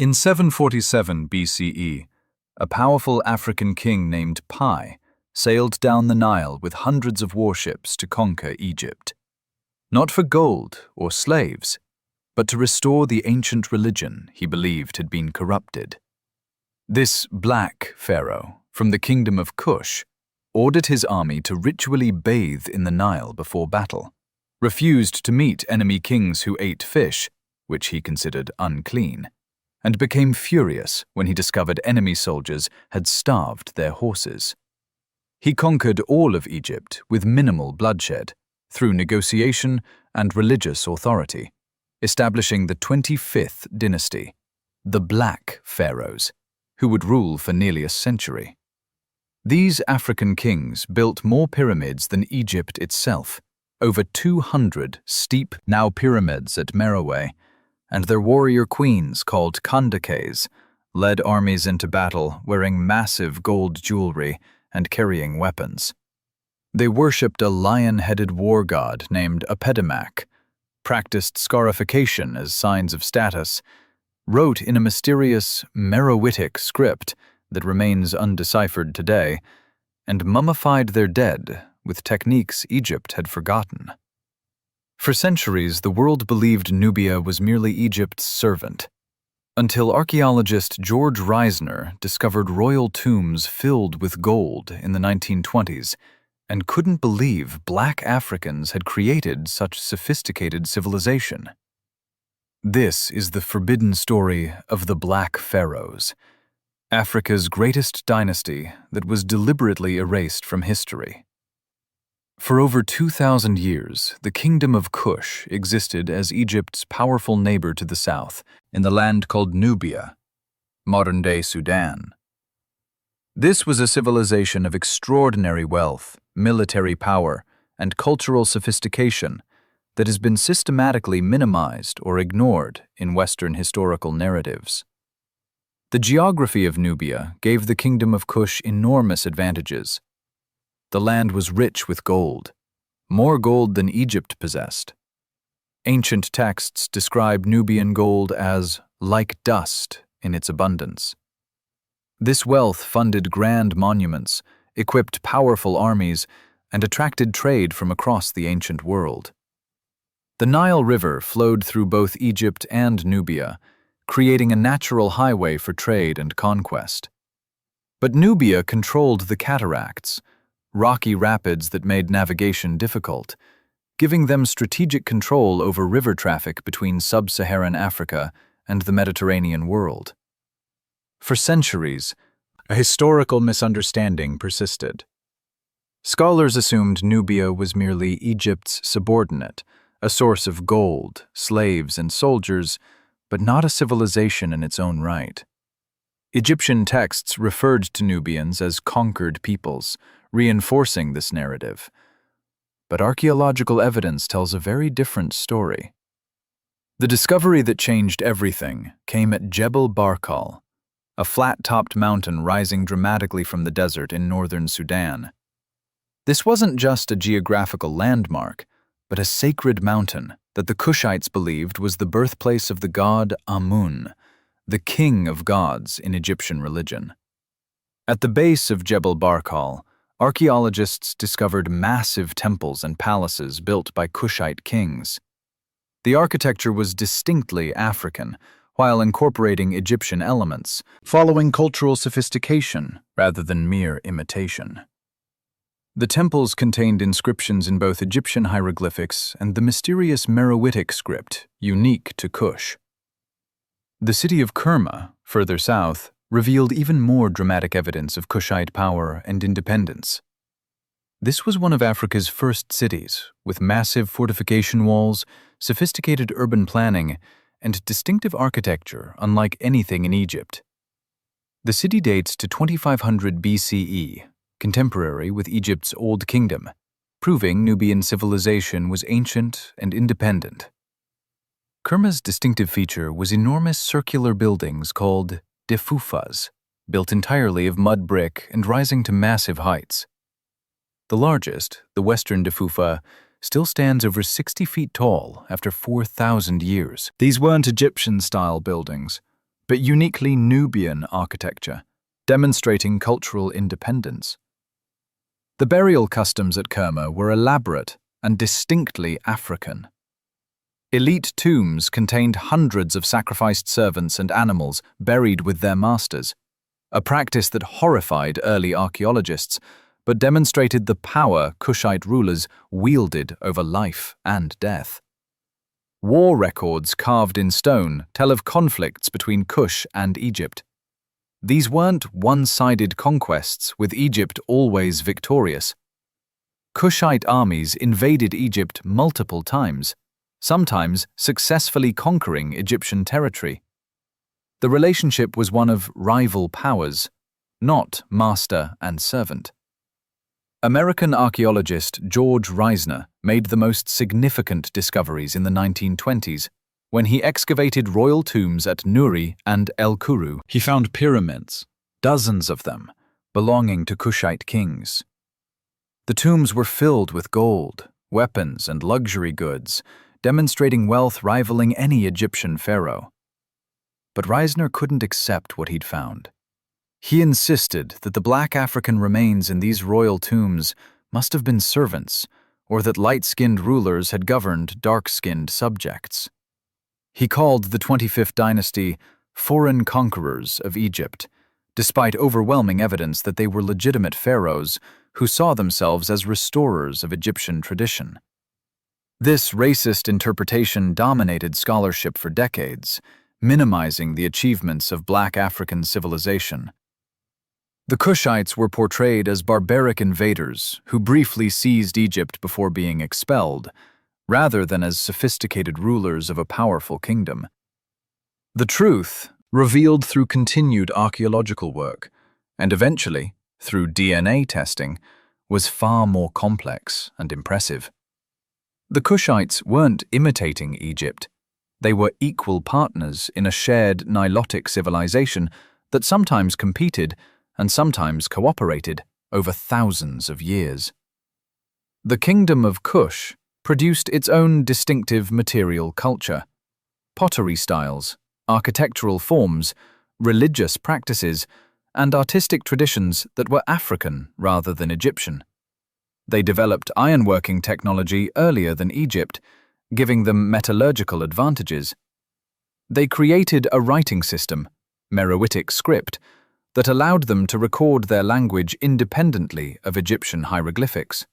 In 747 BCE, a powerful African king named Pi sailed down the Nile with hundreds of warships to conquer Egypt. Not for gold or slaves, but to restore the ancient religion he believed had been corrupted. This black pharaoh, from the kingdom of Kush, ordered his army to ritually bathe in the Nile before battle, refused to meet enemy kings who ate fish, which he considered unclean, and became furious when he discovered enemy soldiers had starved their horses. He conquered all of Egypt with minimal bloodshed, through negotiation and religious authority, establishing the 25th dynasty, the Black Pharaohs, who would rule for nearly a century. These African kings built more pyramids than Egypt itself, over 200 steep now pyramids at Meroe, and their warrior queens, called Kandakes, led armies into battle wearing massive gold jewelry and carrying weapons. They worshipped a lion-headed war god named Apedimak, practiced scarification as signs of status, wrote in a mysterious Meroitic script that remains undeciphered today, and mummified their dead with techniques Egypt had forgotten. For centuries, the world believed Nubia was merely Egypt's servant, until archaeologist George Reisner discovered royal tombs filled with gold in the 1920s and couldn't believe black Africans had created such sophisticated civilization. This is the forbidden story of the Black Pharaohs, Africa's greatest dynasty that was deliberately erased from history. For over 2,000 years, the kingdom of Kush existed as Egypt's powerful neighbor to the south, in the land called Nubia, modern-day Sudan. This was a civilization of extraordinary wealth, military power, and cultural sophistication that has been systematically minimized or ignored in Western historical narratives. The geography of Nubia gave the kingdom of Kush enormous advantages. The land was rich with gold, more gold than Egypt possessed. Ancient texts describe Nubian gold as like dust in its abundance. This wealth funded grand monuments, equipped powerful armies, and attracted trade from across the ancient world. The Nile River flowed through both Egypt and Nubia, creating a natural highway for trade and conquest. But Nubia controlled the cataracts, rocky rapids that made navigation difficult, giving them strategic control over river traffic between sub-Saharan Africa and the Mediterranean world. For centuries, a historical misunderstanding persisted. Scholars assumed Nubia was merely Egypt's subordinate, a source of gold, slaves, and soldiers, but not a civilization in its own right. Egyptian texts referred to Nubians as conquered peoples, reinforcing this narrative. But archaeological evidence tells a very different story. The discovery that changed everything came at Jebel Barkal, a flat-topped mountain rising dramatically from the desert in northern Sudan. This wasn't just a geographical landmark, but a sacred mountain that the Kushites believed was the birthplace of the god Amun, the king of gods in Egyptian religion. At the base of Jebel Barkal, archaeologists discovered massive temples and palaces built by Kushite kings. The architecture was distinctly African, while incorporating Egyptian elements, following cultural sophistication rather than mere imitation. The temples contained inscriptions in both Egyptian hieroglyphics and the mysterious Meroitic script, unique to Kush. The city of Kerma, further south, revealed even more dramatic evidence of Kushite power and independence. This was one of Africa's first cities, with massive fortification walls, sophisticated urban planning, and distinctive architecture unlike anything in Egypt. The city dates to 2500 BCE, contemporary with Egypt's Old Kingdom, proving Nubian civilization was ancient and independent. Kerma's distinctive feature was enormous circular buildings called defufas, built entirely of mud brick and rising to massive heights. The largest, the western defufa, still stands over 60 feet tall after 4,000 years. These weren't Egyptian-style buildings, but uniquely Nubian architecture, demonstrating cultural independence. The burial customs at Kerma were elaborate and distinctly African. Elite tombs contained hundreds of sacrificed servants and animals buried with their masters, a practice that horrified early archaeologists, but demonstrated the power Kushite rulers wielded over life and death. War records carved in stone tell of conflicts between Kush and Egypt. These weren't one-sided conquests, with Egypt always victorious. Kushite armies invaded Egypt multiple times, sometimes successfully conquering Egyptian territory. The relationship was one of rival powers, not master and servant. American archaeologist George Reisner made the most significant discoveries in the 1920s when he excavated royal tombs at Nuri and El Kuru. He found pyramids, dozens of them, belonging to Kushite kings. The tombs were filled with gold, weapons, and luxury goods, demonstrating wealth rivaling any Egyptian pharaoh. But Reisner couldn't accept what he'd found. He insisted that the black African remains in these royal tombs must have been servants, or that light-skinned rulers had governed dark-skinned subjects. He called the 25th dynasty foreign conquerors of Egypt, despite overwhelming evidence that they were legitimate pharaohs who saw themselves as restorers of Egyptian tradition. This racist interpretation dominated scholarship for decades, minimizing the achievements of black African civilization. The Kushites were portrayed as barbaric invaders who briefly seized Egypt before being expelled, rather than as sophisticated rulers of a powerful kingdom. The truth, revealed through continued archaeological work, and eventually through DNA testing, was far more complex and impressive. The Kushites weren't imitating Egypt. They were equal partners in a shared Nilotic civilization that sometimes competed and sometimes cooperated over thousands of years. The kingdom of Kush produced its own distinctive material culture, pottery styles, architectural forms, religious practices, and artistic traditions that were African rather than Egyptian. They developed ironworking technology earlier than Egypt, giving them metallurgical advantages. They created a writing system, Meroitic script, that allowed them to record their language independently of Egyptian hieroglyphics.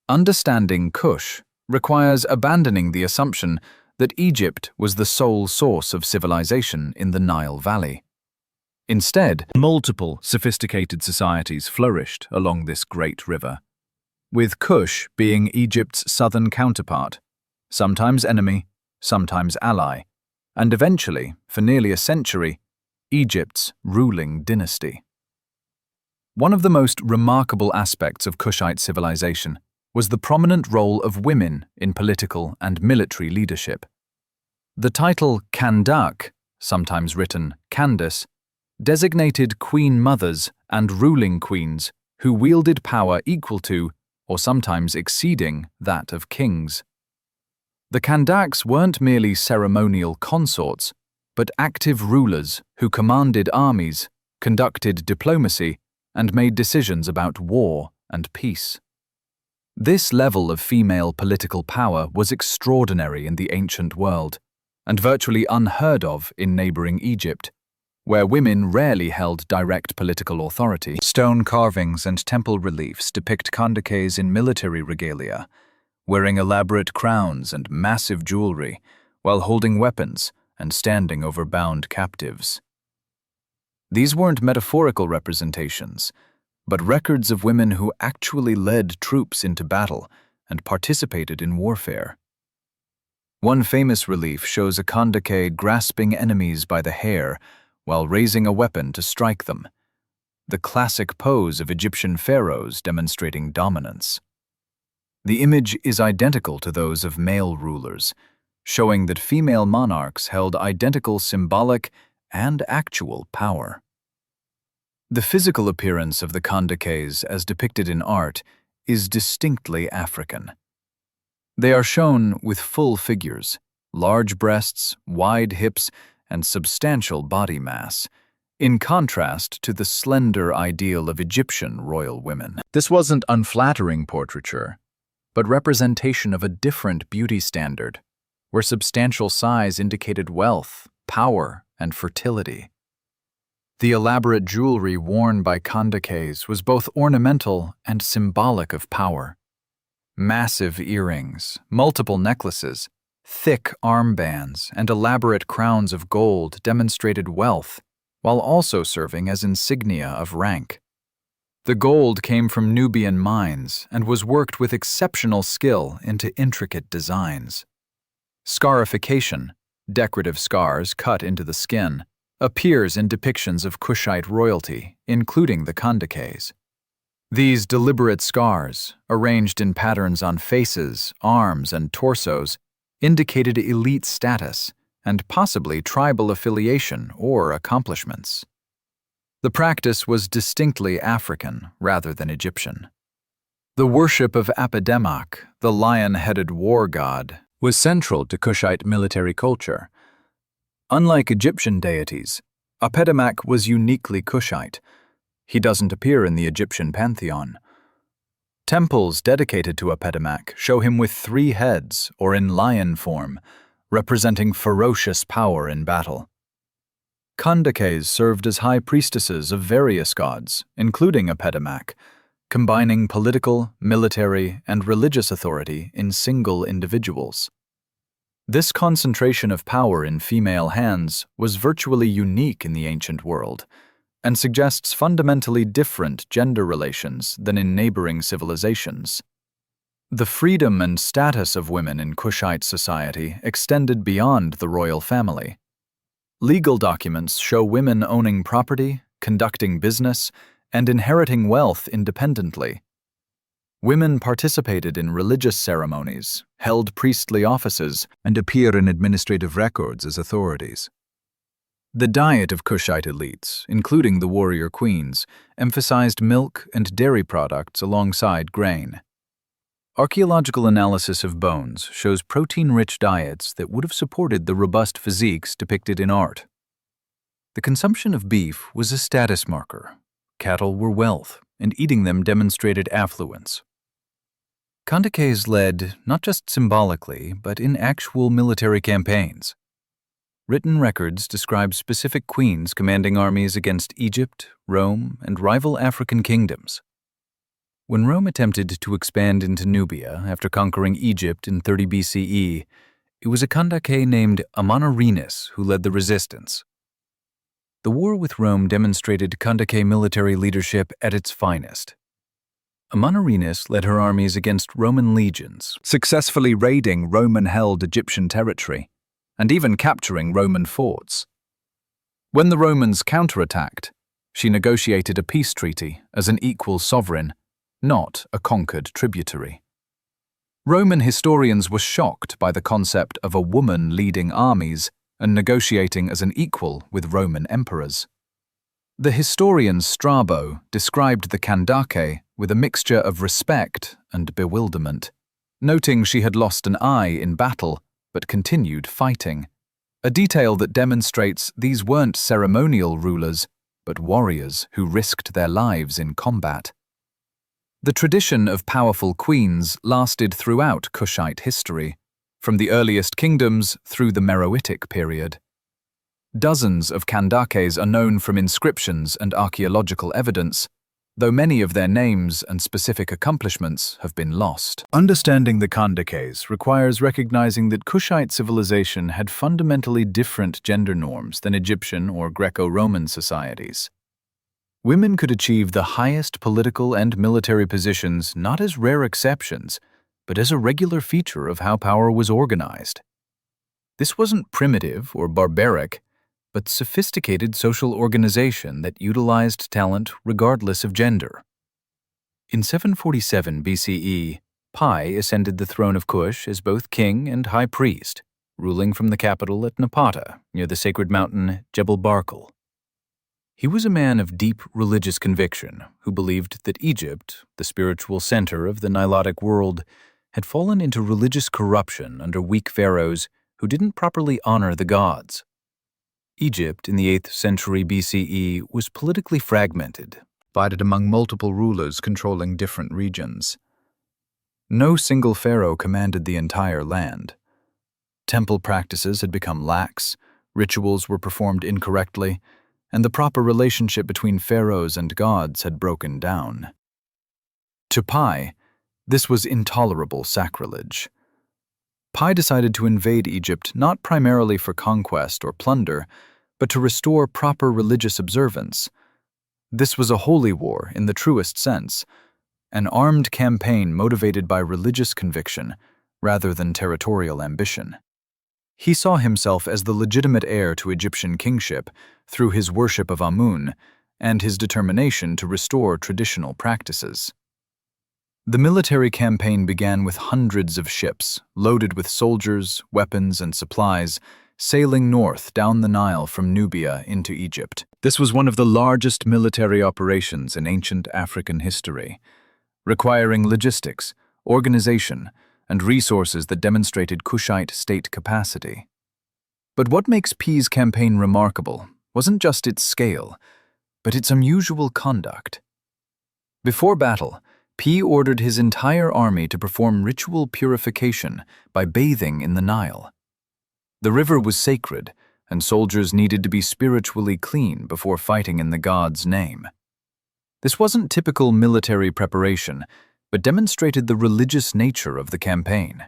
Understanding Kush requires abandoning the assumption that Egypt was the sole source of civilization in the Nile Valley. Instead, multiple sophisticated societies flourished along this great river, with Kush being Egypt's southern counterpart, sometimes enemy, sometimes ally, and eventually, for nearly a century, Egypt's ruling dynasty. One of the most remarkable aspects of Kushite civilization was the prominent role of women in political and military leadership. The title Kandak, sometimes written Candace, designated queen mothers and ruling queens who wielded power equal to, or sometimes exceeding, that of kings. The Kandaks weren't merely ceremonial consorts, but active rulers who commanded armies, conducted diplomacy, and made decisions about war and peace. This level of female political power was extraordinary in the ancient world, and virtually unheard of in neighboring Egypt, where women rarely held direct political authority. Stone carvings and temple reliefs depict Kandakes in military regalia, wearing elaborate crowns and massive jewelry, while holding weapons and standing over bound captives. These weren't metaphorical representations, but records of women who actually led troops into battle and participated in warfare. One famous relief shows a Kandake grasping enemies by the hair while raising a weapon to strike them, the classic pose of Egyptian pharaohs demonstrating dominance. The image is identical to those of male rulers, showing that female monarchs held identical symbolic and actual power. The physical appearance of the Kandakes, as depicted in art, is distinctly African. They are shown with full figures, large breasts, wide hips, and substantial body mass, in contrast to the slender ideal of Egyptian royal women. This wasn't unflattering portraiture, but representation of a different beauty standard, where substantial size indicated wealth, power, and fertility. The elaborate jewelry worn by Kandakes was both ornamental and symbolic of power. Massive earrings, multiple necklaces, thick armbands, and elaborate crowns of gold demonstrated wealth, while also serving as insignia of rank. The gold came from Nubian mines and was worked with exceptional skill into intricate designs. Scarification, decorative scars cut into the skin, appears in depictions of Kushite royalty, including the Kandakes. These deliberate scars, arranged in patterns on faces, arms, and torsos, indicated elite status and possibly tribal affiliation or accomplishments. The practice was distinctly African rather than Egyptian. The worship of Apedemak, the lion-headed war god, was central to Kushite military culture. Unlike Egyptian deities, Apedemak was uniquely Kushite. He doesn't appear in the Egyptian pantheon. Temples dedicated to Apedemak show him with 3 heads or in lion form, representing ferocious power in battle. Kandakes served as high priestesses of various gods, including Apedemak, combining political, military, and religious authority in single individuals. This concentration of power in female hands was virtually unique in the ancient world, and suggests fundamentally different gender relations than in neighboring civilizations. The freedom and status of women in Kushite society extended beyond the royal family. Legal documents show women owning property, conducting business, and inheriting wealth independently. Women participated in religious ceremonies, held priestly offices, and appear in administrative records as authorities. The diet of Kushite elites, including the warrior queens, emphasized milk and dairy products alongside grain. Archaeological analysis of bones shows protein-rich diets that would have supported the robust physiques depicted in art. The consumption of beef was a status marker. Cattle were wealth, and eating them demonstrated affluence. Kandakes led not just symbolically, but in actual military campaigns. Written records describe specific queens commanding armies against Egypt, Rome, and rival African kingdoms. When Rome attempted to expand into Nubia after conquering Egypt in 30 BCE, it was a Kandake named Amanirenas who led the resistance. The war with Rome demonstrated Kandake military leadership at its finest. Amanirenas led her armies against Roman legions, successfully raiding Roman-held Egyptian territory, and even capturing Roman forts. When the Romans counterattacked, she negotiated a peace treaty as an equal sovereign, not a conquered tributary. Roman historians were shocked by the concept of a woman leading armies and negotiating as an equal with Roman emperors. The historian Strabo described the Kandake with a mixture of respect and bewilderment, noting she had lost an eye in battle but continued fighting, a detail that demonstrates these weren't ceremonial rulers, but warriors who risked their lives in combat. The tradition of powerful queens lasted throughout Kushite history, from the earliest kingdoms through the Meroitic period. Dozens of Kandakes are known from inscriptions and archaeological evidence, though many of their names and specific accomplishments have been lost. Understanding the Kandakes requires recognizing that Kushite civilization had fundamentally different gender norms than Egyptian or Greco-Roman societies. Women could achieve the highest political and military positions not as rare exceptions, but as a regular feature of how power was organized. This wasn't primitive or barbaric, but sophisticated social organization that utilized talent regardless of gender. In 747 BCE, Pi ascended the throne of Kush as both king and high priest, ruling from the capital at Napata, near the sacred mountain Jebel Barkal. He was a man of deep religious conviction who believed that Egypt, the spiritual center of the Nilotic world, had fallen into religious corruption under weak pharaohs who didn't properly honor the gods. Egypt in the 8th century BCE was politically fragmented, divided among multiple rulers controlling different regions. No single pharaoh commanded the entire land. Temple practices had become lax, rituals were performed incorrectly, and the proper relationship between pharaohs and gods had broken down. To Pi, this was intolerable sacrilege. Pi decided to invade Egypt not primarily for conquest or plunder, but to restore proper religious observance. This was a holy war in the truest sense, an armed campaign motivated by religious conviction rather than territorial ambition. He saw himself as the legitimate heir to Egyptian kingship through his worship of Amun and his determination to restore traditional practices. The military campaign began with hundreds of ships, loaded with soldiers, weapons, and supplies, sailing north down the Nile from Nubia into Egypt. This was one of the largest military operations in ancient African history, requiring logistics, organization, and resources that demonstrated Kushite state capacity. But what makes Pi's campaign remarkable wasn't just its scale, but its unusual conduct. Before battle, Pi ordered his entire army to perform ritual purification by bathing in the Nile. The river was sacred, and soldiers needed to be spiritually clean before fighting in the god's name. This wasn't typical military preparation, but demonstrated the religious nature of the campaign.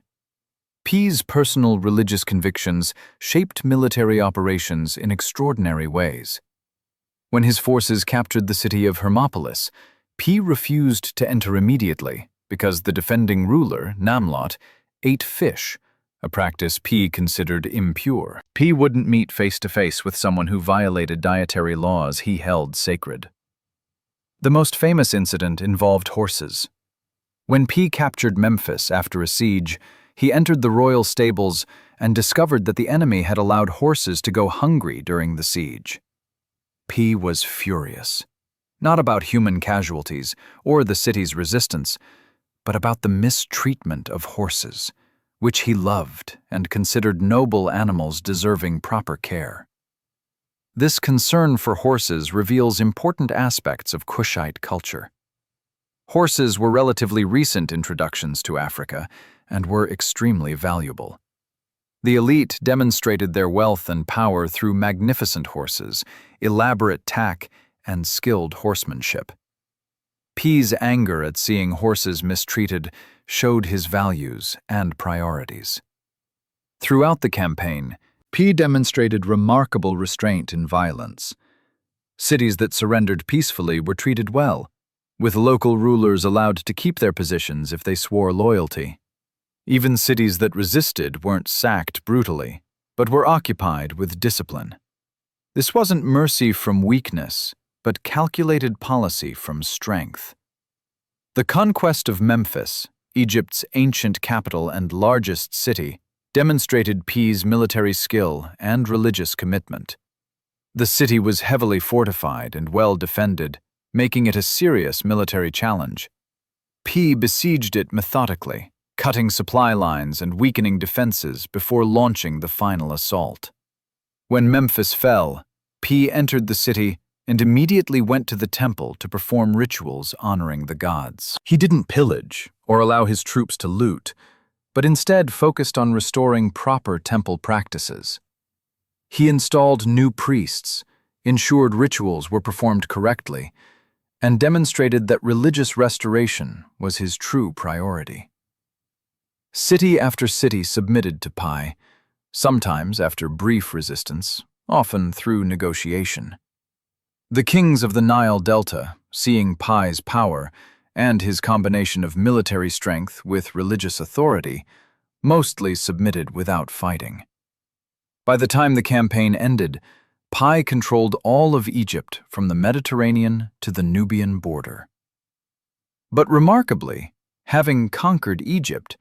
Pi's personal religious convictions shaped military operations in extraordinary ways. When his forces captured the city of Hermopolis, Pi refused to enter immediately because the defending ruler, Namlot, ate fish, a practice Pi considered impure. Pi wouldn't meet face-to-face with someone who violated dietary laws he held sacred. The most famous incident involved horses. When Pi captured Memphis after a siege, he entered the royal stables and discovered that the enemy had allowed horses to go hungry during the siege. Pi was furious. Not about human casualties or the city's resistance, but about the mistreatment of horses, which he loved and considered noble animals deserving proper care. This concern for horses reveals important aspects of Kushite culture. Horses were relatively recent introductions to Africa and were extremely valuable. The elite demonstrated their wealth and power through magnificent horses, elaborate tack, and skilled horsemanship. Pi's anger at seeing horses mistreated showed his values and priorities. Throughout the campaign, Pi demonstrated remarkable restraint in violence. Cities that surrendered peacefully were treated well, with local rulers allowed to keep their positions if they swore loyalty. Even cities that resisted weren't sacked brutally, but were occupied with discipline. This wasn't mercy from weakness, but calculated policy from strength. The conquest of Memphis, Egypt's ancient capital and largest city, demonstrated Pi's military skill and religious commitment. The city was heavily fortified and well defended, making it a serious military challenge. Pi besieged it methodically, cutting supply lines and weakening defenses before launching the final assault. When Memphis fell, Pi entered the city and immediately went to the temple to perform rituals honoring the gods. He didn't pillage or allow his troops to loot, but instead focused on restoring proper temple practices. He installed new priests, ensured rituals were performed correctly, and demonstrated that religious restoration was his true priority. City after city submitted to Pi, sometimes after brief resistance, often through negotiation. The kings of the Nile Delta, seeing Pi's power and his combination of military strength with religious authority, mostly submitted without fighting. By the time the campaign ended, Pi controlled all of Egypt from the Mediterranean to the Nubian border. But remarkably, having conquered Egypt,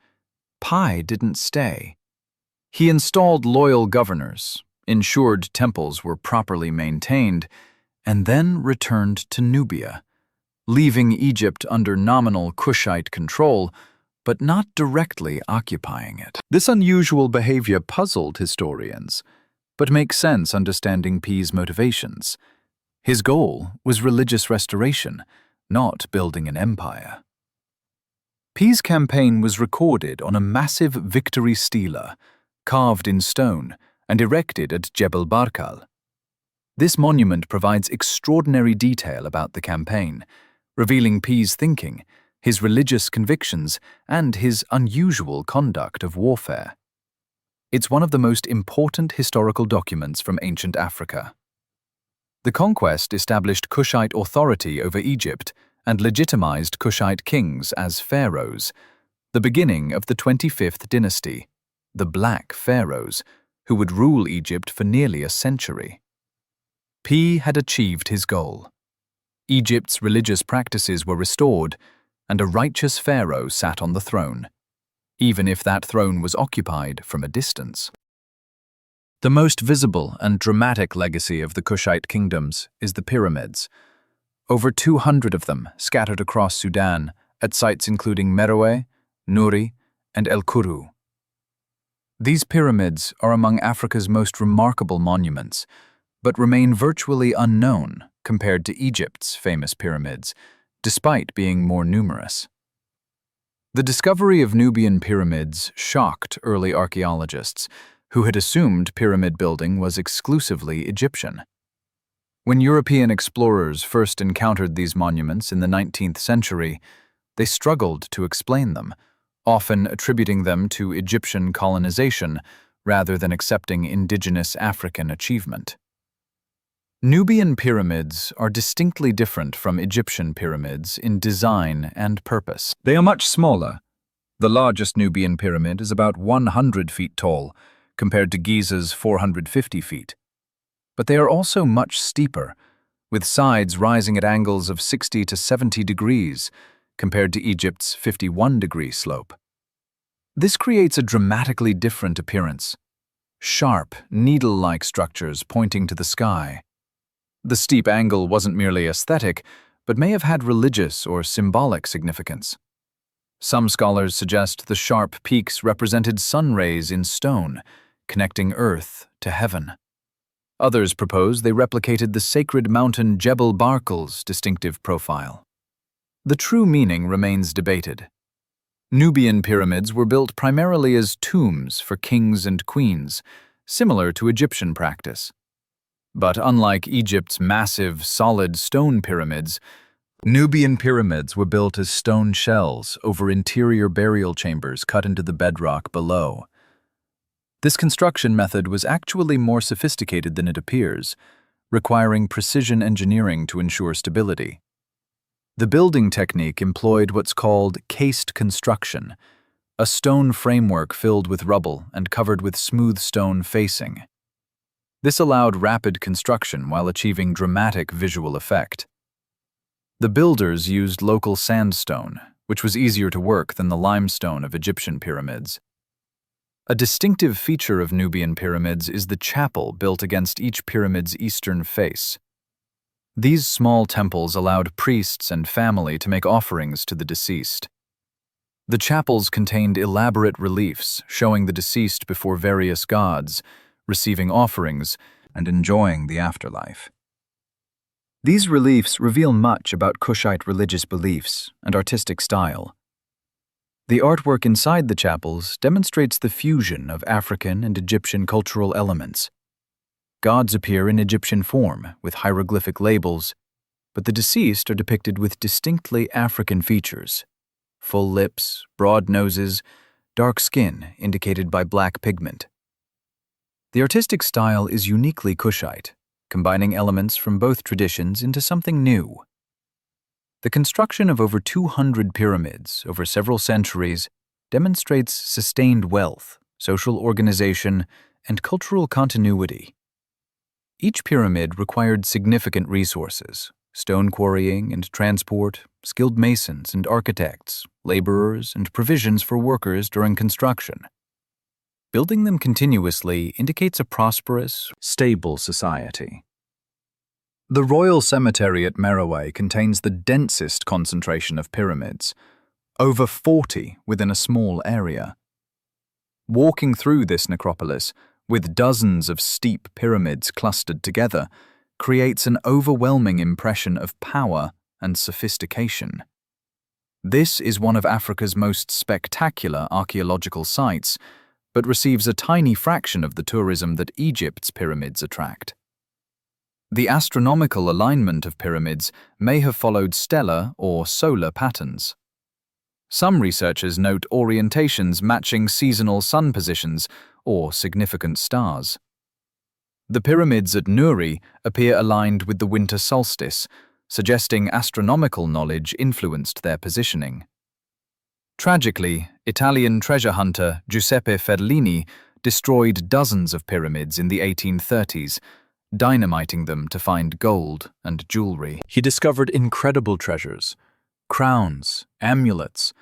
Pi didn't stay. He installed loyal governors, ensured temples were properly maintained, and then returned to Nubia, leaving Egypt under nominal Kushite control, but not directly occupying it. This unusual behavior puzzled historians. but makes sense understanding Pi's motivations. His goal was religious restoration, not building an empire. Pi's campaign was recorded on a massive victory stela, carved in stone and erected at Jebel Barkal. This monument provides extraordinary detail about the campaign, revealing Pi's thinking, his religious convictions, and his unusual conduct of warfare. It's one of the most important historical documents from ancient Africa. The conquest established Kushite authority over Egypt and legitimized Kushite kings as pharaohs, the beginning of the 25th dynasty, the Black Pharaohs, who would rule Egypt for nearly a century. Pi had achieved his goal. Egypt's religious practices were restored, and a righteous pharaoh sat on the throne, even if that throne was occupied from a distance. The most visible and dramatic legacy of the Kushite kingdoms is the pyramids. Over 200 of them scattered across Sudan at sites including Meroe, Nuri, and El Kuru. These pyramids are among Africa's most remarkable monuments, but remain virtually unknown compared to Egypt's famous pyramids, despite being more numerous. The discovery of Nubian pyramids shocked early archaeologists, who had assumed pyramid building was exclusively Egyptian. When European explorers first encountered these monuments in the 19th century, they struggled to explain them, often attributing them to Egyptian colonization rather than accepting indigenous African achievement. Nubian pyramids are distinctly different from Egyptian pyramids in design and purpose. They are much smaller. The largest Nubian pyramid is about 100 feet tall, compared to Giza's 450 feet. But they are also much steeper, with sides rising at angles of 60 to 70 degrees, compared to Egypt's 51-degree slope. This creates a dramatically different appearance. Sharp, needle-like structures pointing to the sky. The steep angle wasn't merely aesthetic, but may have had religious or symbolic significance. Some scholars suggest the sharp peaks represented sun rays in stone, connecting earth to heaven. Others propose they replicated the sacred mountain Jebel Barkal's distinctive profile. The true meaning remains debated. Nubian pyramids were built primarily as tombs for kings and queens, similar to Egyptian practice. But unlike Egypt's massive, solid stone pyramids, Nubian pyramids were built as stone shells over interior burial chambers cut into the bedrock below. This construction method was actually more sophisticated than it appears, requiring precision engineering to ensure stability. The building technique employed what's called cased construction, a stone framework filled with rubble and covered with smooth stone facing. This allowed rapid construction while achieving dramatic visual effect. The builders used local sandstone, which was easier to work than the limestone of Egyptian pyramids. A distinctive feature of Nubian pyramids is the chapel built against each pyramid's eastern face. These small temples allowed priests and family to make offerings to the deceased. The chapels contained elaborate reliefs showing the deceased before various gods, receiving offerings, and enjoying the afterlife. These reliefs reveal much about Kushite religious beliefs and artistic style. The artwork inside the chapels demonstrates the fusion of African and Egyptian cultural elements. Gods appear in Egyptian form, with hieroglyphic labels, but the deceased are depicted with distinctly African features: full lips, broad noses, dark skin indicated by black pigment. The artistic style is uniquely Kushite, combining elements from both traditions into something new. The construction of over 200 pyramids over several centuries demonstrates sustained wealth, social organization, and cultural continuity. Each pyramid required significant resources: stone quarrying and transport, skilled masons and architects, laborers, and provisions for workers during construction. Building them continuously indicates a prosperous, stable society. The royal cemetery at Meroe contains the densest concentration of pyramids, over 40 within a small area. Walking through this necropolis with dozens of steep pyramids clustered together, creates an overwhelming impression of power and sophistication. This is one of Africa's most spectacular archaeological sites, but receives a tiny fraction of the tourism that Egypt's pyramids attract. The astronomical alignment of pyramids may have followed stellar or solar patterns. Some researchers note orientations matching seasonal sun positions or significant stars. The pyramids at Nuri appear aligned with the winter solstice, suggesting astronomical knowledge influenced their positioning. Tragically, Italian treasure hunter Giuseppe Ferlini destroyed dozens of pyramids in the 1830s, dynamiting them to find gold and jewelry. He discovered incredible treasures: crowns, amulets,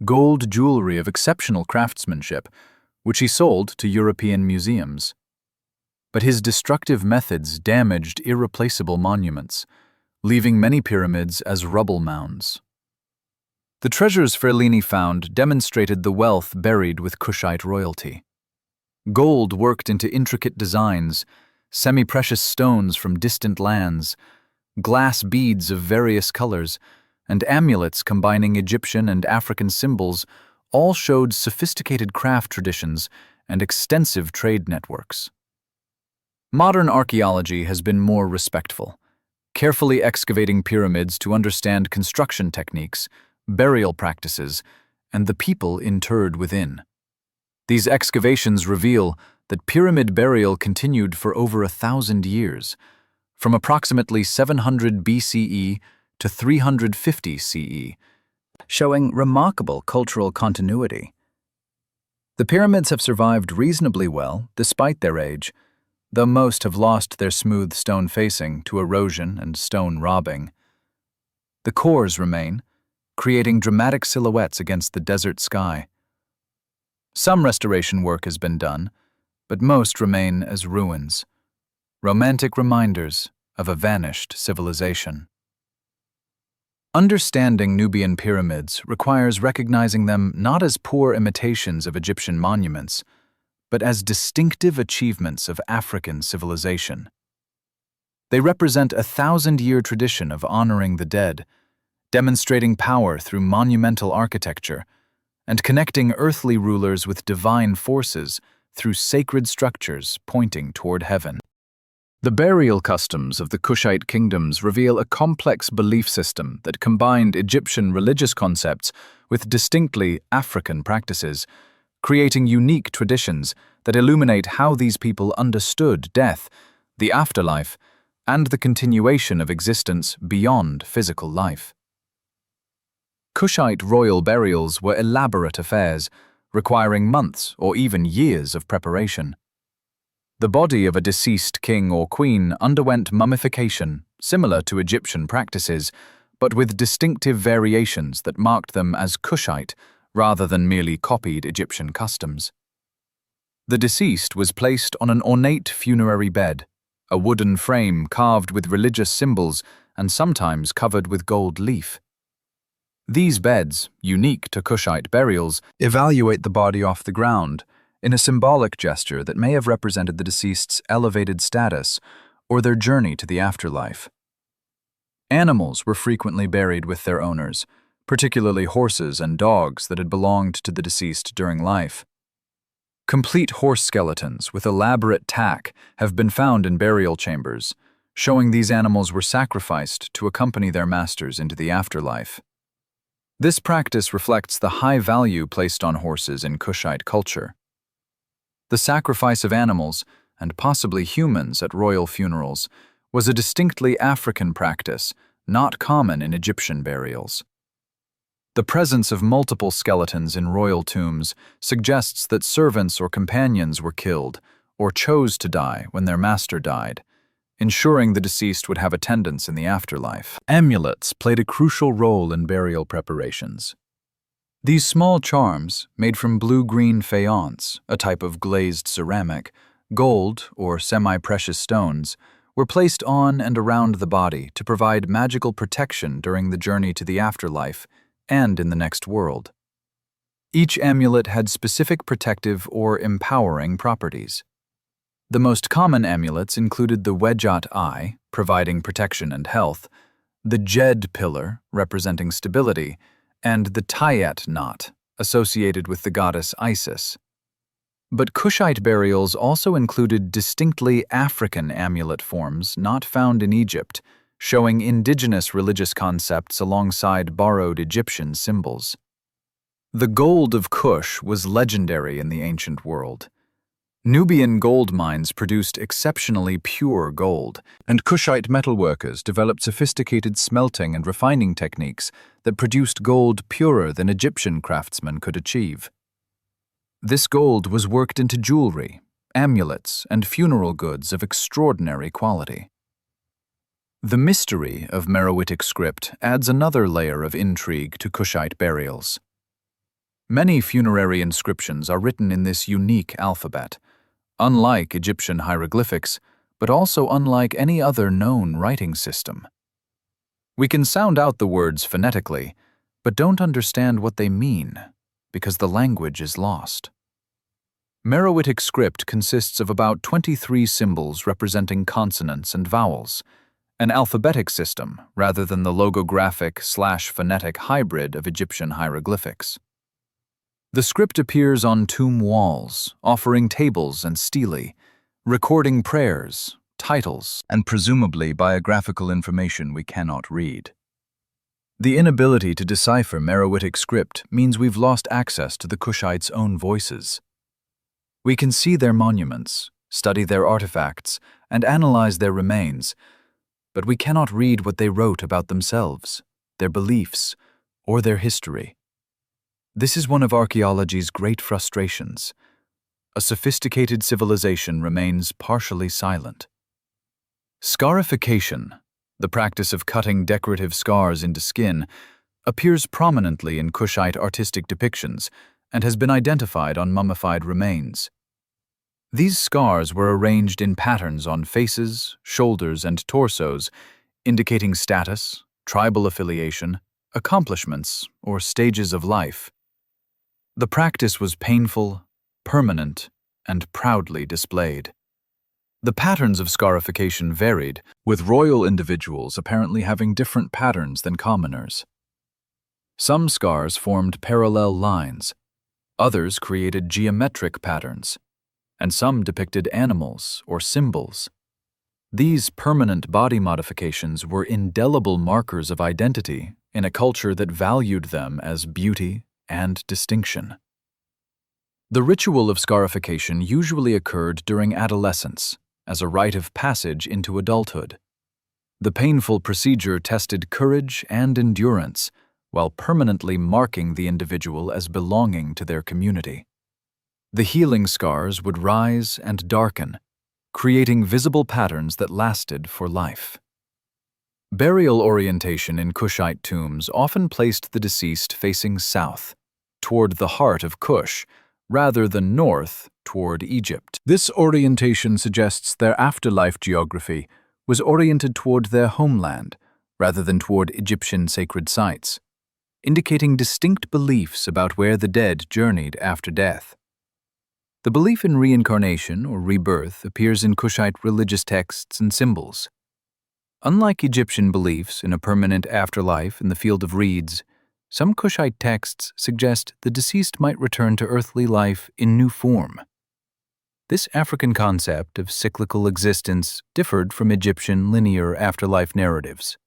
gold jewelry of exceptional craftsmanship, which he sold to European museums. But his destructive methods damaged irreplaceable monuments, leaving many pyramids as rubble mounds. The treasures Ferlini found demonstrated the wealth buried with Kushite royalty. Gold worked into intricate designs, semi-precious stones from distant lands, glass beads of various colors, and amulets combining Egyptian and African symbols all showed sophisticated craft traditions and extensive trade networks. Modern archaeology has been more respectful, carefully excavating pyramids to understand construction techniques, burial practices, and the people interred within. These excavations reveal that pyramid burial continued for over 1,000 years, from approximately 700 BCE to 350 CE, showing remarkable cultural continuity. The pyramids have survived reasonably well despite their age, though most have lost their smooth stone facing to erosion and stone robbing. The cores remain, creating dramatic silhouettes against the desert sky. Some restoration work has been done, but most remain as ruins, romantic reminders of a vanished civilization. Understanding Nubian pyramids requires recognizing them not as poor imitations of Egyptian monuments, but as distinctive achievements of African civilization. They represent a 1,000-year tradition of honoring the dead, demonstrating power through monumental architecture, and connecting earthly rulers with divine forces through sacred structures pointing toward heaven. The burial customs of the Kushite kingdoms reveal a complex belief system that combined Egyptian religious concepts with distinctly African practices, creating unique traditions that illuminate how these people understood death, the afterlife, and the continuation of existence beyond physical life. Kushite royal burials were elaborate affairs, requiring months or even years of preparation. The body of a deceased king or queen underwent mummification, similar to Egyptian practices, but with distinctive variations that marked them as Kushite rather than merely copied Egyptian customs. The deceased was placed on an ornate funerary bed, a wooden frame carved with religious symbols and sometimes covered with gold leaf. These beds, unique to Kushite burials, evaluate the body off the ground in a symbolic gesture that may have represented the deceased's elevated status or their journey to the afterlife. Animals were frequently buried with their owners, particularly horses and dogs that had belonged to the deceased during life. Complete horse skeletons with elaborate tack have been found in burial chambers, showing these animals were sacrificed to accompany their masters into the afterlife. This practice reflects the high value placed on horses in Kushite culture. The sacrifice of animals, and possibly humans at royal funerals, was a distinctly African practice, not common in Egyptian burials. The presence of multiple skeletons in royal tombs suggests that servants or companions were killed or chose to die when their master died, ensuring the deceased would have attendance in the afterlife. Amulets played a crucial role in burial preparations. These small charms, made from blue-green faience, a type of glazed ceramic, gold, or semi-precious stones, were placed on and around the body to provide magical protection during the journey to the afterlife and in the next world. Each amulet had specific protective or empowering properties. The most common amulets included the Wejat eye, providing protection and health, the Jed pillar, representing stability, and the Tayet knot, associated with the goddess Isis. But Kushite burials also included distinctly African amulet forms not found in Egypt, showing indigenous religious concepts alongside borrowed Egyptian symbols. The gold of Kush was legendary in the ancient world. Nubian gold mines produced exceptionally pure gold, and Kushite metalworkers developed sophisticated smelting and refining techniques that produced gold purer than Egyptian craftsmen could achieve. This gold was worked into jewelry, amulets, and funeral goods of extraordinary quality. The mystery of Meroitic script adds another layer of intrigue to Kushite burials. Many funerary inscriptions are written in this unique alphabet, unlike Egyptian hieroglyphics, but also unlike any other known writing system. We can sound out the words phonetically, but don't understand what they mean, because the language is lost. Meroitic script consists of about 23 symbols representing consonants and vowels, an alphabetic system rather than the logographic/phonetic hybrid of Egyptian hieroglyphics. The script appears on tomb walls, offering tables and stelae, recording prayers, titles, and presumably biographical information we cannot read. The inability to decipher Meroitic script means we've lost access to the Kushites' own voices. We can see their monuments, study their artifacts, and analyze their remains, but we cannot read what they wrote about themselves, their beliefs, or their history. This is one of archaeology's great frustrations. A sophisticated civilization remains partially silent. Scarification, the practice of cutting decorative scars into skin, appears prominently in Kushite artistic depictions and has been identified on mummified remains. These scars were arranged in patterns on faces, shoulders, and torsos, indicating status, tribal affiliation, accomplishments, or stages of life. The practice was painful, permanent, and proudly displayed. The patterns of scarification varied, with royal individuals apparently having different patterns than commoners. Some scars formed parallel lines, others created geometric patterns, and some depicted animals or symbols. These permanent body modifications were indelible markers of identity in a culture that valued them as beauty and distinction. The ritual of scarification usually occurred during adolescence, as a rite of passage into adulthood. The painful procedure tested courage and endurance, while permanently marking the individual as belonging to their community. The healing scars would rise and darken, creating visible patterns that lasted for life. Burial orientation in Kushite tombs often placed the deceased facing south, toward the heart of Kush, rather than north, toward Egypt. This orientation suggests their afterlife geography was oriented toward their homeland, rather than toward Egyptian sacred sites, indicating distinct beliefs about where the dead journeyed after death. The belief in reincarnation or rebirth appears in Kushite religious texts and symbols. Unlike Egyptian beliefs in a permanent afterlife in the field of reeds, some Kushite texts suggest the deceased might return to earthly life in new form. This African concept of cyclical existence differed from Egyptian linear afterlife narratives.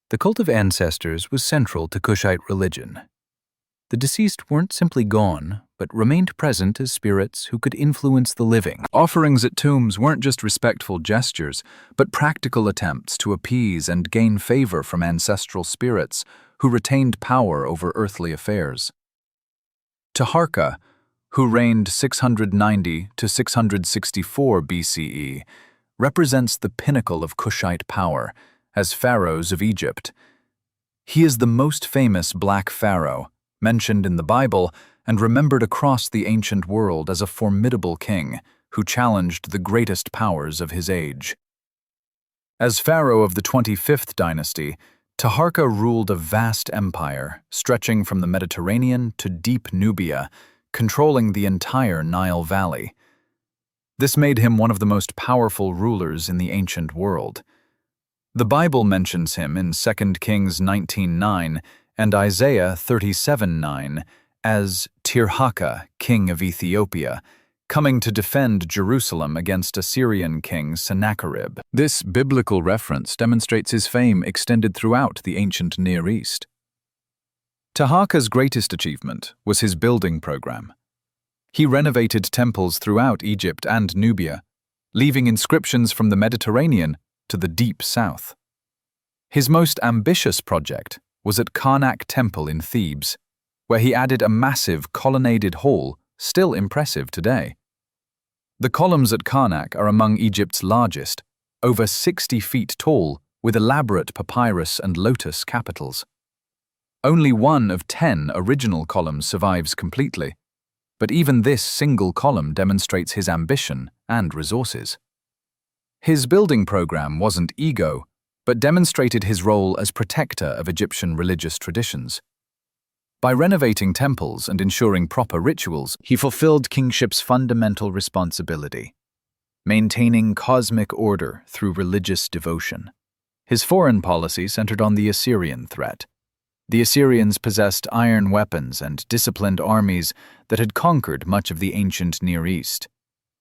The cult of ancestors was central to Kushite religion. The deceased weren't simply gone, but remained present as spirits who could influence the living. Offerings at tombs weren't just respectful gestures, but practical attempts to appease and gain favor from ancestral spirits who retained power over earthly affairs. Taharqa, who reigned 690 to 664 BCE, represents the pinnacle of Kushite power as pharaohs of Egypt. He is the most famous black pharaoh, mentioned in the Bible and remembered across the ancient world as a formidable king who challenged the greatest powers of his age. As pharaoh of the 25th dynasty, Taharqa ruled a vast empire stretching from the Mediterranean to deep Nubia, controlling the entire Nile Valley. This made him one of the most powerful rulers in the ancient world. The Bible mentions him in 2 Kings 19:9 and Isaiah 37:9 as Taharqa, king of Ethiopia, coming to defend Jerusalem against Assyrian king Sennacherib. This biblical reference demonstrates his fame extended throughout the ancient Near East. Taharqa's greatest achievement was his building program. He renovated temples throughout Egypt and Nubia, leaving inscriptions from the Mediterranean to the deep south. His most ambitious project was at Karnak Temple in Thebes, where he added a massive colonnaded hall still impressive today. The columns at Karnak are among Egypt's largest, over 60 feet tall, with elaborate papyrus and lotus capitals. Only one of 10 original columns survives completely, but even this single column demonstrates his ambition and resources. His building program wasn't ego, but demonstrated his role as protector of Egyptian religious traditions. By renovating temples and ensuring proper rituals, he fulfilled kingship's fundamental responsibility, maintaining cosmic order through religious devotion. His foreign policy centered on the Assyrian threat. The Assyrians possessed iron weapons and disciplined armies that had conquered much of the ancient Near East.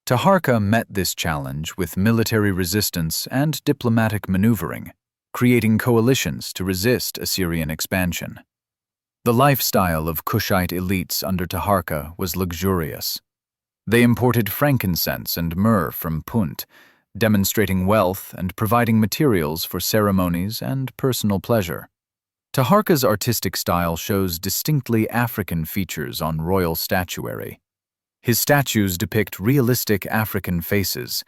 Taharqa met this challenge with military resistance and diplomatic maneuvering, creating coalitions to resist Assyrian expansion. The lifestyle of Kushite elites under Taharqa was luxurious. They imported frankincense and myrrh from Punt, demonstrating wealth and providing materials for ceremonies and personal pleasure. Taharqa's artistic style shows distinctly African features on royal statuary. His statues depict realistic African faces,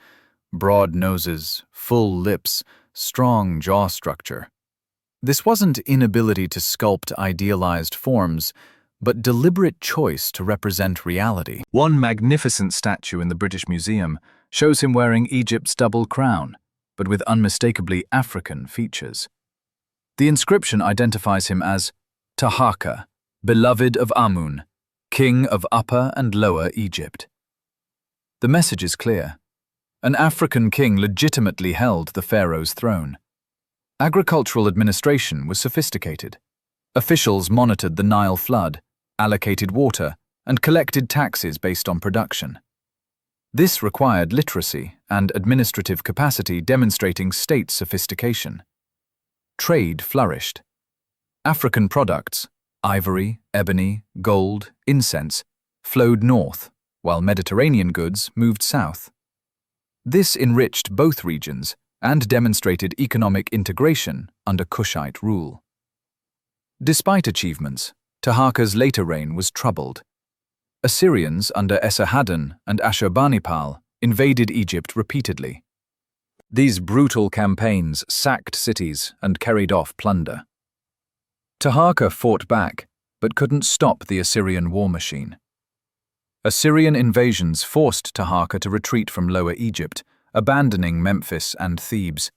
broad noses, full lips, strong jaw structure. This wasn't inability to sculpt idealized forms, but deliberate choice to represent reality. One magnificent statue in the British Museum shows him wearing Egypt's double crown, but with unmistakably African features. The inscription identifies him as Taharqa, beloved of Amun, king of Upper and Lower Egypt. The message is clear. An African king legitimately held the pharaoh's throne. Agricultural administration was sophisticated. Officials monitored the Nile flood, allocated water, and collected taxes based on production. This required literacy and administrative capacity, demonstrating state sophistication. Trade flourished. African products, ivory, ebony, gold, incense, flowed north, while Mediterranean goods moved south. This enriched both regions and demonstrated economic integration under Kushite rule. Despite achievements, Taharqa's later reign was troubled. Assyrians under Esarhaddon and Ashurbanipal invaded Egypt repeatedly. These brutal campaigns sacked cities and carried off plunder. Taharqa fought back, but couldn't stop the Assyrian war machine. Assyrian invasions forced Taharqa to retreat from Lower Egypt, abandoning Memphis and Thebes.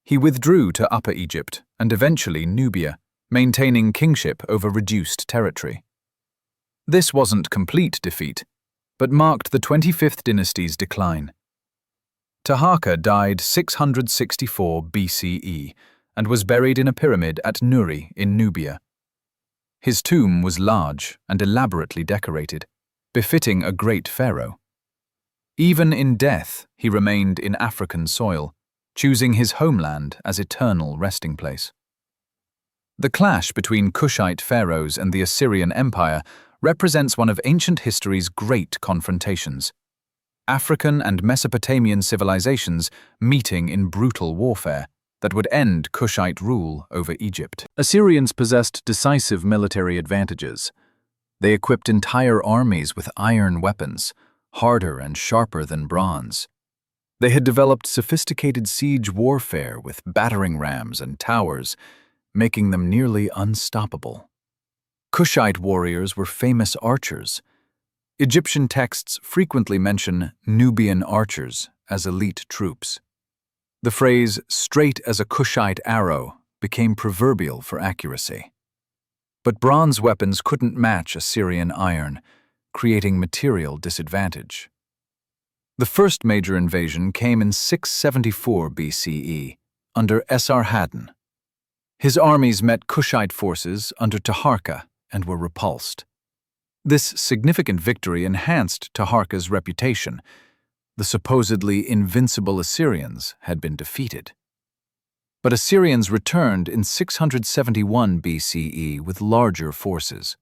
He withdrew to Upper Egypt and eventually Nubia, maintaining kingship over reduced territory. This wasn't complete defeat, but marked the 25th dynasty's decline. Taharqa died 664 BCE and was buried in a pyramid at Nuri in Nubia. His tomb was large and elaborately decorated, befitting a great pharaoh. Even in death, he remained in African soil, choosing his homeland as eternal resting place. The clash between Kushite pharaohs and the Assyrian Empire represents one of ancient history's great confrontations. African and Mesopotamian civilizations meeting in brutal warfare that would end Kushite rule over Egypt. Assyrians possessed decisive military advantages. They equipped entire armies with iron weapons, harder and sharper than bronze. They had developed sophisticated siege warfare with battering rams and towers, making them nearly unstoppable. Kushite warriors were famous archers. Egyptian texts frequently mention Nubian archers as elite troops. The phrase, "straight as a Kushite arrow," became proverbial for accuracy. But bronze weapons couldn't match Assyrian iron, creating material disadvantage. The first major invasion came in 674 BCE, under Esarhaddon. His armies met Kushite forces under Taharqa and were repulsed. This significant victory enhanced Taharqa's reputation. The supposedly invincible Assyrians had been defeated. But Assyrians returned in 671 BCE with larger forces.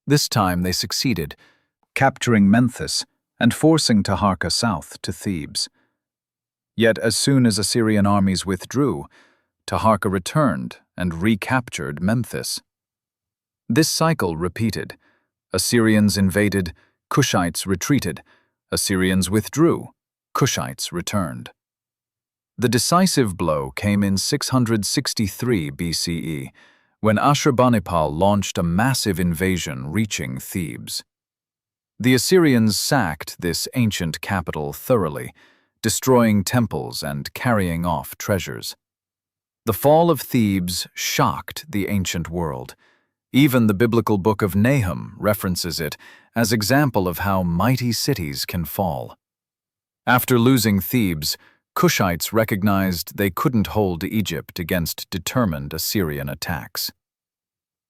This time they succeeded, capturing Memphis and forcing Taharqa south to Thebes. Yet as soon as Assyrian armies withdrew, Taharqa returned and recaptured Memphis. This cycle repeated. Assyrians invaded, Kushites retreated. Assyrians withdrew, Kushites returned. The decisive blow came in 663 BCE, when Ashurbanipal launched a massive invasion reaching Thebes. The Assyrians sacked this ancient capital thoroughly, destroying temples and carrying off treasures. The fall of Thebes shocked the ancient world. Even the biblical book of Nahum references it as example of how mighty cities can fall. After losing Thebes, Kushites recognized they couldn't hold Egypt against determined Assyrian attacks.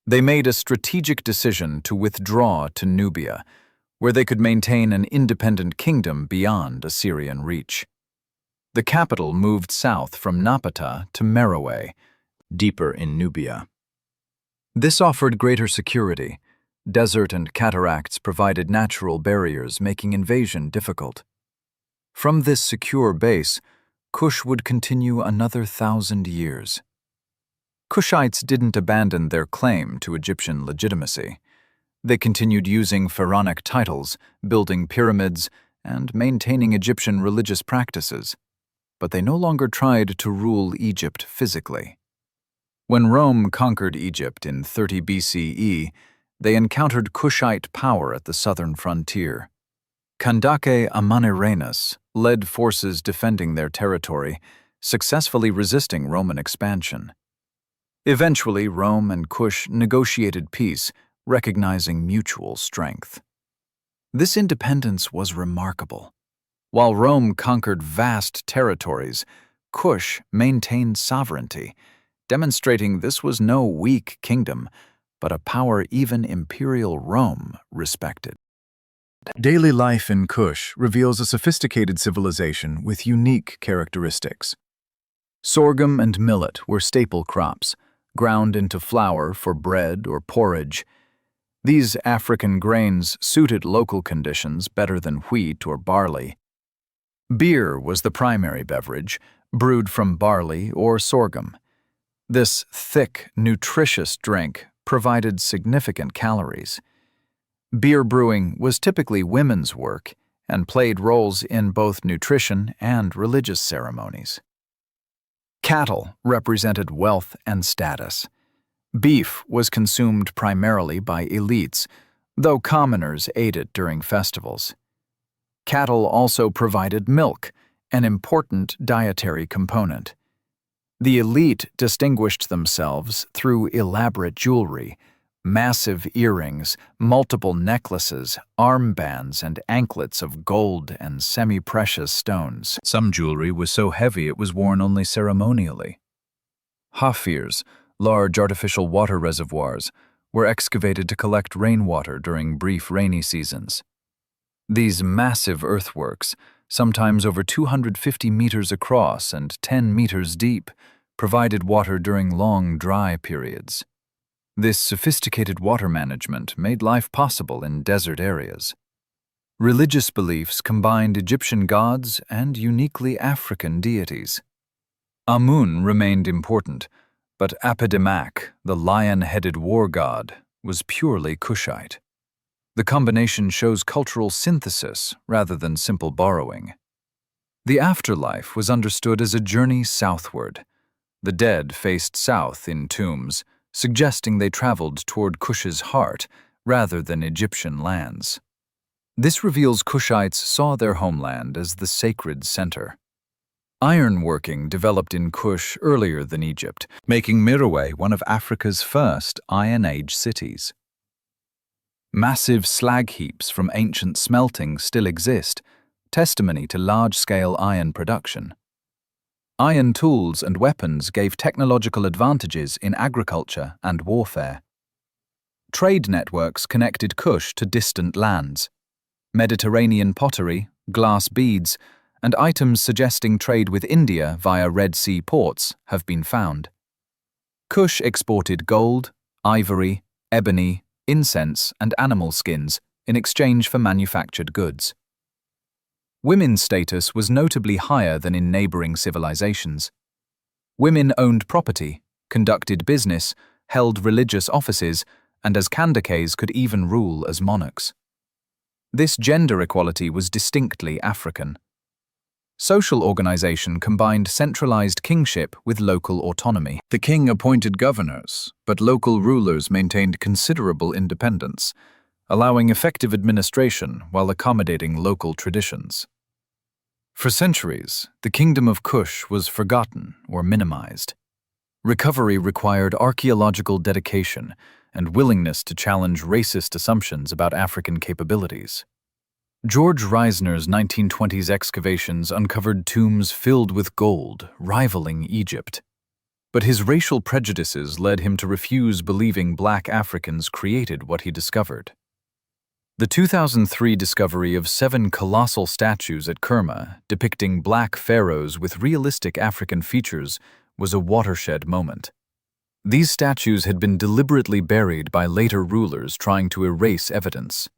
They made a strategic decision to withdraw to Nubia, where they could maintain an independent kingdom beyond Assyrian reach. The capital moved south from Napata to Meroe, deeper in Nubia. This offered greater security. Desert and cataracts provided natural barriers, making invasion difficult. From this secure base, Kush would continue another 1,000 years. Kushites didn't abandon their claim to Egyptian legitimacy. They continued using pharaonic titles, building pyramids, and maintaining Egyptian religious practices. But they no longer tried to rule Egypt physically. When Rome conquered Egypt in 30 BCE, they encountered Kushite power at the southern frontier. Kandake Amanirenas led forces defending their territory, successfully resisting Roman expansion. Eventually, Rome and Kush negotiated peace, recognizing mutual strength. This independence was remarkable. While Rome conquered vast territories, Kush maintained sovereignty, demonstrating this was no weak kingdom, but a power even imperial Rome respected. Daily life in Kush reveals a sophisticated civilization with unique characteristics. Sorghum and millet were staple crops, ground into flour for bread or porridge. These African grains suited local conditions better than wheat or barley. Beer was the primary beverage, brewed from barley or sorghum. This thick, nutritious drink provided significant calories. Beer brewing was typically women's work and played roles in both nutrition and religious ceremonies. Cattle represented wealth and status. Beef was consumed primarily by elites, though commoners ate it during festivals. Cattle also provided milk, an important dietary component. The elite distinguished themselves through elaborate jewelry, massive earrings, multiple necklaces, armbands, and anklets of gold and semi-precious stones. Some jewelry was so heavy it was worn only ceremonially. Hafirs, large artificial water reservoirs, were excavated to collect rainwater during brief rainy seasons. These massive earthworks, sometimes over 250 meters across and 10 meters deep, provided water during long dry periods. This sophisticated water management made life possible in desert areas. Religious beliefs combined Egyptian gods and uniquely African deities. Amun remained important, but Apidimak, the lion-headed war god, was purely Kushite. The combination shows cultural synthesis rather than simple borrowing. The afterlife was understood as a journey southward. The dead faced south in tombs, suggesting they traveled toward Kush's heart rather than Egyptian lands. This reveals Kushites saw their homeland as the sacred center. Ironworking developed in Kush earlier than Egypt, making Meroe one of Africa's first Iron Age cities. Massive slag heaps from ancient smelting still exist, testimony to large-scale iron production. Iron tools and weapons gave technological advantages in agriculture and warfare. Trade networks connected Kush to distant lands. Mediterranean pottery, glass beads, and items suggesting trade with India via Red Sea ports have been found. Kush exported gold, ivory, ebony, incense, and animal skins in exchange for manufactured goods. Women's status was notably higher than in neighboring civilizations. Women owned property, conducted business, held religious offices, and as Kandakes could even rule as monarchs. This gender equality was distinctly African. Social organization combined centralized kingship with local autonomy. The king appointed governors, but local rulers maintained considerable independence, allowing effective administration while accommodating local traditions. For centuries, the kingdom of Kush was forgotten or minimized. Recovery required archaeological dedication and willingness to challenge racist assumptions about African capabilities. George Reisner's 1920s excavations uncovered tombs filled with gold, rivaling Egypt. But his racial prejudices led him to refuse believing black Africans created what he discovered. The 2003 discovery of 7 colossal statues at Kerma depicting black pharaohs with realistic African features was a watershed moment. These statues had been deliberately buried by later rulers trying to erase evidence.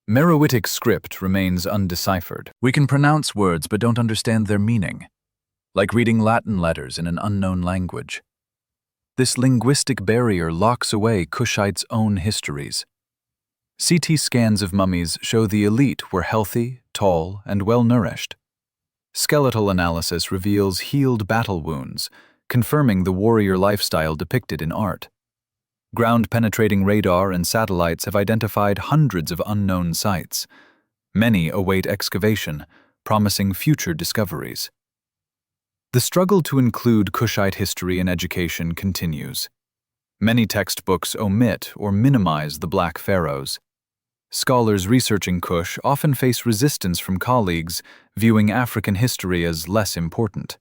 Meroitic script remains undeciphered. We can pronounce words but don't understand their meaning, like reading Latin letters in an unknown language. This linguistic barrier locks away Kushites' own histories. CT scans of mummies show the elite were healthy, tall, and well-nourished. Skeletal analysis reveals healed battle wounds, confirming the warrior lifestyle depicted in art. Ground-penetrating radar and satellites have identified hundreds of unknown sites. Many await excavation, promising future discoveries. The struggle to include Kushite history in education continues. Many textbooks omit or minimize the Black Pharaohs. Scholars researching Kush often face resistance from colleagues viewing African history as less important.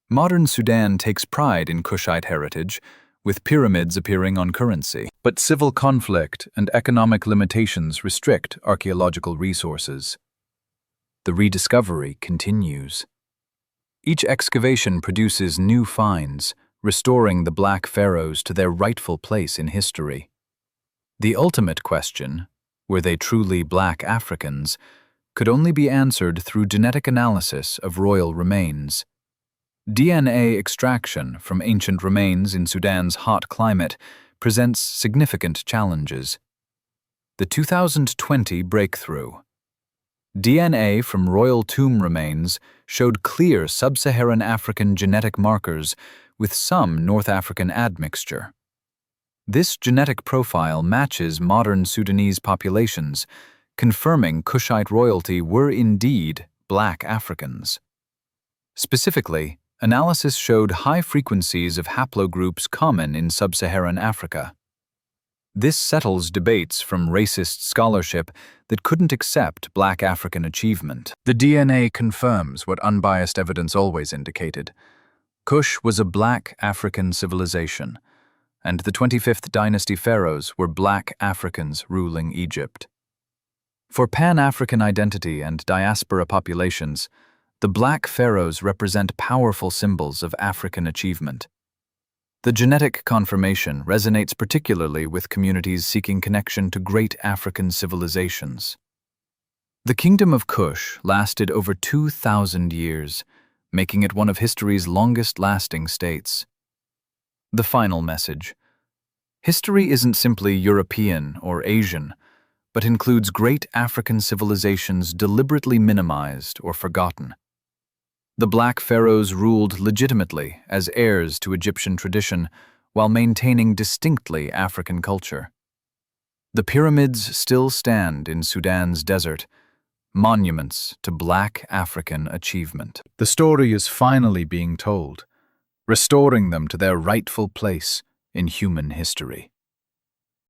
Modern Sudan takes pride in Kushite heritage, with pyramids appearing on currency. But civil conflict and economic limitations restrict archaeological resources. The rediscovery continues. Each excavation produces new finds, restoring the Black Pharaohs to their rightful place in history. The ultimate question, were they truly black Africans, could only be answered through genetic analysis of royal remains. DNA extraction from ancient remains in Sudan's hot climate presents significant challenges. The 2020 breakthrough. DNA from royal tomb remains showed clear sub-Saharan African genetic markers with some North African admixture. This genetic profile matches modern Sudanese populations, confirming Kushite royalty were indeed black Africans. Specifically, analysis showed high frequencies of haplogroups common in sub-Saharan Africa. This settles debates from racist scholarship that couldn't accept black African achievement. The DNA confirms what unbiased evidence always indicated. Kush was a black African civilization, and the 25th dynasty pharaohs were black Africans ruling Egypt. For Pan-African identity and diaspora populations, the black pharaohs represent powerful symbols of African achievement. The genetic confirmation resonates particularly with communities seeking connection to great African civilizations. The Kingdom of Kush lasted over 2,000 years, making it one of history's longest-lasting states. The final message. History isn't simply European or Asian, but includes great African civilizations deliberately minimized or forgotten. The Black Pharaohs ruled legitimately as heirs to Egyptian tradition while maintaining distinctly African culture. The pyramids still stand in Sudan's desert, monuments to black African achievement. The story is finally being told, restoring them to their rightful place in human history.